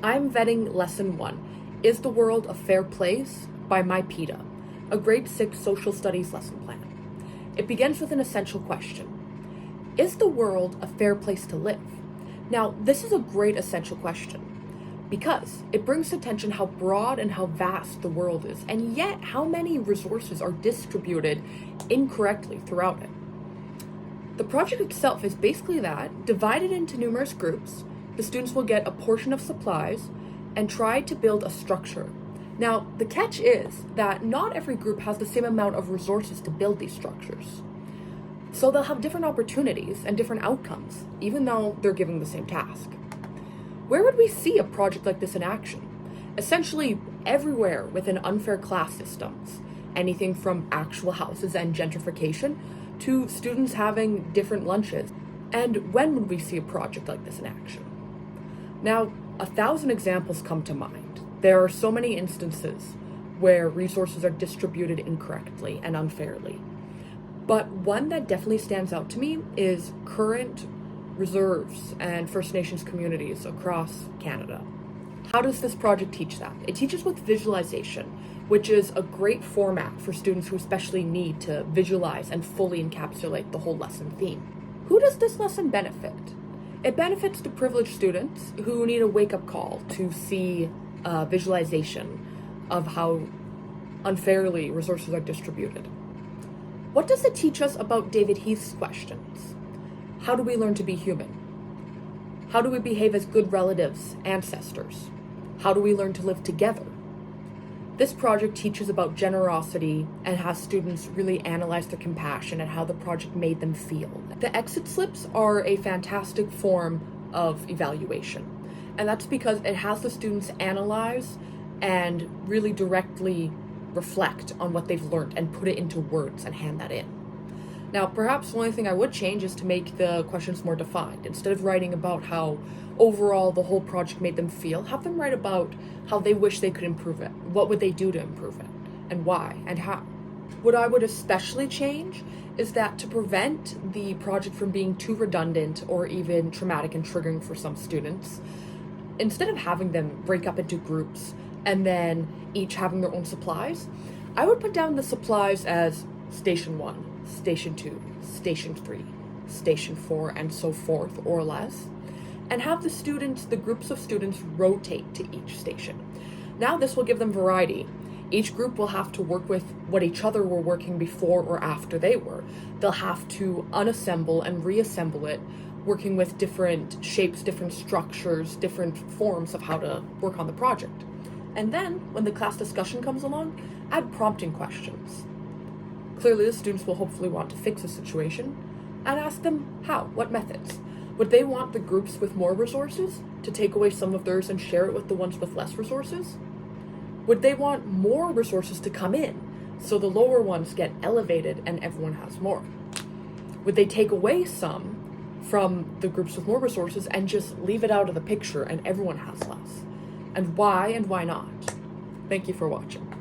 I'm vetting Lesson 1, Is the World a Fair Place? By my PETA, a grade 6 social studies lesson plan. It begins with an essential question. Is the world a fair place to live? Now, this is a great essential question because it brings to attention how broad and how vast the world is, and yet how many resources are distributed incorrectly throughout it. The project itself is basically that, divided into numerous groups. The students will get a portion of supplies and try to build a structure. Now, the catch is that not every group has the same amount of resources to build these structures. So they'll have different opportunities and different outcomes, even though they're given the same task. Where would we see a project like this in action? Essentially everywhere within unfair class systems, anything from actual houses and gentrification to students having different lunches. And when would we see a project like this in action? Now, 1,000 examples come to mind. There are so many instances where resources are distributed incorrectly and unfairly. But one that definitely stands out to me is current reserves and First Nations communities across Canada. How does this project teach that? It teaches with visualization, which is a great format for students who especially need to visualize and fully encapsulate the whole lesson theme. Who does this lesson benefit? It benefits the privileged students who need a wake-up call to see a visualization of how unfairly resources are distributed. What does it teach us about David Heath's questions? How do we learn to be human? How do we behave as good relatives, ancestors? How do we learn to live together? This project teaches about generosity and has students really analyze their compassion and how the project made them feel. The exit slips are a fantastic form of evaluation, and that's because it has the students analyze and really directly reflect on what they've learned and put it into words and hand that in. Now, perhaps the only thing I would change is to make the questions more defined. Instead of writing about how overall the whole project made them feel, have them write about how they wish they could improve it. What would they do to improve it? And why? And how? What I would especially change is that to prevent the project from being too redundant or even traumatic and triggering for some students, instead of having them break up into groups and then each having their own supplies, I would put down the supplies as Station 1, Station 2, Station 3, Station 4, and so forth, or less, and have the groups of students rotate to each station. Now this will give them variety. Each group will have to work with what each other were working before or after they were. They'll have to unassemble and reassemble it, working with different shapes, different structures, different forms of how to work on the project. And then, when the class discussion comes along, add prompting questions. Clearly, the students will hopefully want to fix a situation, and ask them how, what methods. Would they want the groups with more resources to take away some of theirs and share it with the ones with less resources? Would they want more resources to come in, so the lower ones get elevated and everyone has more? Would they take away some from the groups with more resources and just leave it out of the picture and everyone has less? And why not? Thank you for watching.